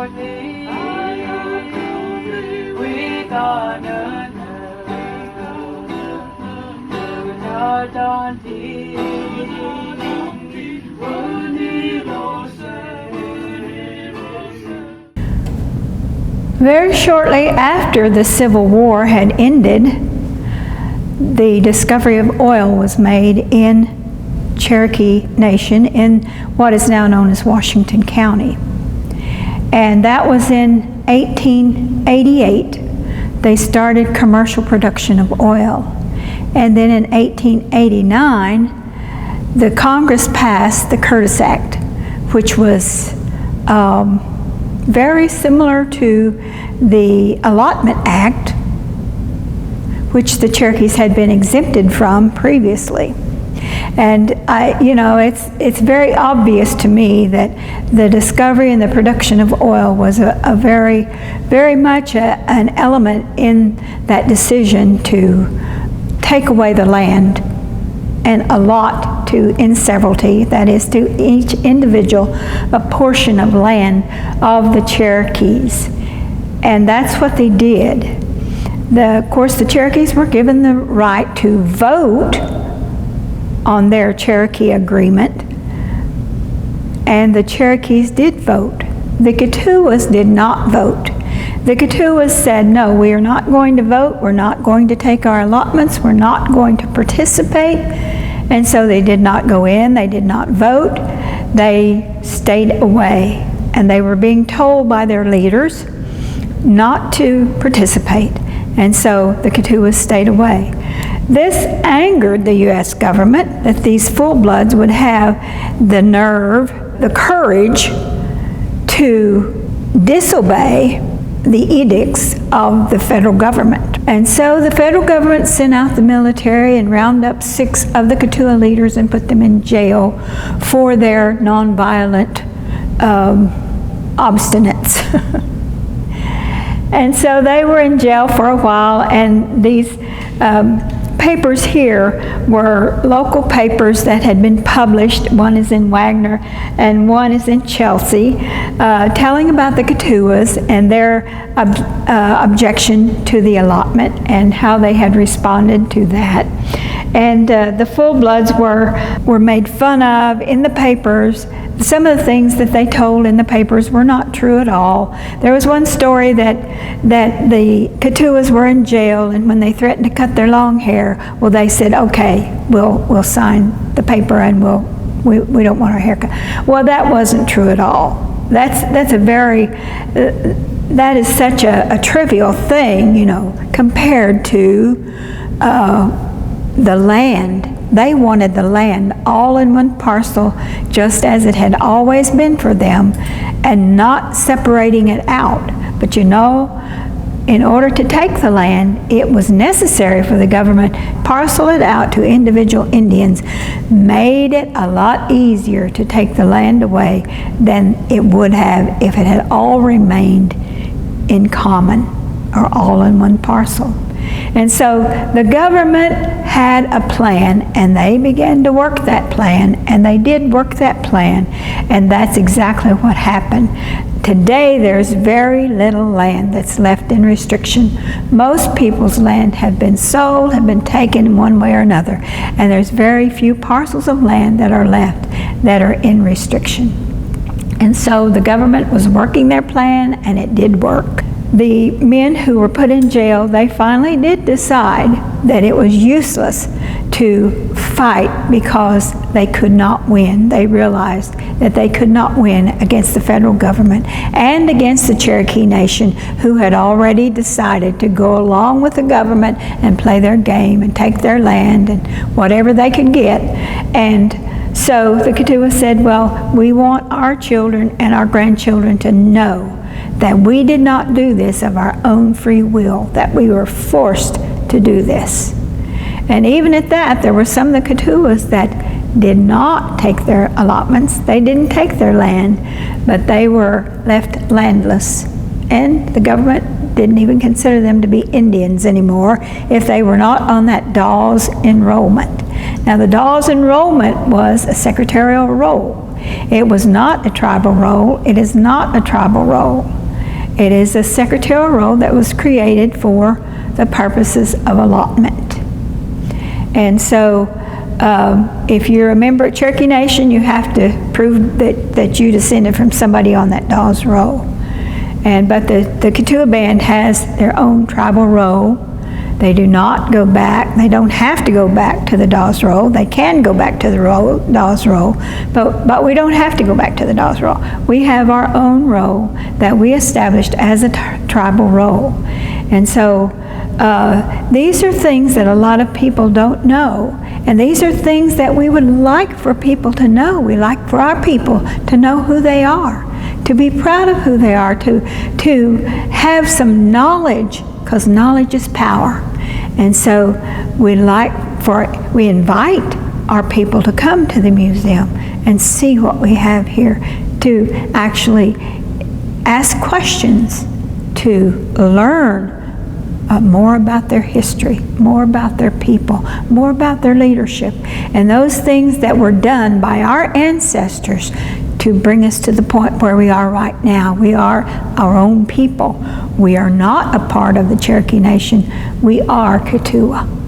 ดนี้วิตาเนินนาจอนทีวันนี้โลเซ Very shortly after the Civil War had ended, the discovery of oil was made in Cherokee Nation in what is now known as Washington County. And that was in 1888. They started commercial production of oil. And then in 1889, the Congress passed the Curtis Act, which was very similar to the Allotment Act, which the Cherokees had been exempted from previously. And it's very obvious to me that the discovery and the production of oil was a very much an element in that decision to take away the land and allot to in severalty, that is, to each individual a portion of land of the Cherokees. And that's what they did. Of course, the Cherokees were given the right to vote on their Cherokee agreement, and the Cherokees did vote. The Keetoowahs did not vote. The Keetoowahs said, no, we are not going to vote, we're not going to take our allotments, we're not going to participate. And so they did not go in, they did not vote, they stayed away. And they were being told by their leaders not to participate. And so the Keetoowahs stayed away. This angered the U.S. government, that these full-bloods would have the nerve, the courage to disobey the edicts of the federal government. And so the federal government sent out the military and rounded up 6 of the Keetoowah leaders and put them in jail for their nonviolent obstinance. And so they were in jail for a while, and these papers here were local papers that had been published. One is in Wagner and one is in Chelsea, telling about the Keetoowahs and their objection to the allotment and how they had responded to that. And the full-bloods were made fun of in the papers. Some of the things that they told in the papers were not true at all. There was one story that the Keetoowahs were in jail, and when they threatened to cut their long hair, well, they said, okay, we'll sign the paper and we don't want our hair cut. Well, that wasn't true at all. That is such a trivial thing, compared to the land. They wanted the land all in one parcel, just as it had always been for them, and not separating it out. But in order to take the land, it was necessary for the government to parcel it out to individual Indians, made it a lot easier to take the land away than it would have if it had all remained in common or all in one parcel. And so the government had a plan, and they began to work that plan, and they did work that plan, and that's exactly what happened. Today there's very little land that's left in restriction. Most people's land have been sold, have been taken in one way or another, and there's very few parcels of land that are left that are in restriction. And so the government was working their plan, and it did work. The men who were put in jail, they finally did decide that it was useless to fight because they could not win. They realized that they could not win against the federal government and against the Cherokee Nation, who had already decided to go along with the government and play their game and take their land and whatever they could get. And so the Keetoowah said, well, we want our children and our grandchildren to know that we did not do this of our own free will, that we were forced to do this. And even at that, there were some of the Keetoowahs that did not take their allotments. They didn't take their land, but they were left landless. And the government didn't even consider them to be Indians anymore if they were not on that Dawes enrollment. Now, the Dawes enrollment was a secretarial role. It was not a tribal roll. It is not a tribal roll. It is a secretarial roll that was created for the purposes of allotment. And so if you're a member of Cherokee Nation, you have to prove that you descended from somebody on that Dawes roll. But the Keetoowah band has their own tribal roll. They do not go back. They don't have to go back to the Dawes roll. They can go back to the Dawes roll, but we don't have to go back to the Dawes roll. We have our own roll that we established as a tribal roll. And so these are things that a lot of people don't know. And these are things that we would like for people to know. We like for our people to know who they are, to be proud of who they are, to have some knowledge, because knowledge is power. And so we invite our people to come to the museum and see what we have here, to actually ask questions, to learn more about their history, more about their people, more about their leadership, and those things that were done by our ancestors to bring us to the point where we are right now. We are our own people. We are not a part of the Cherokee Nation. We are Keetoowah.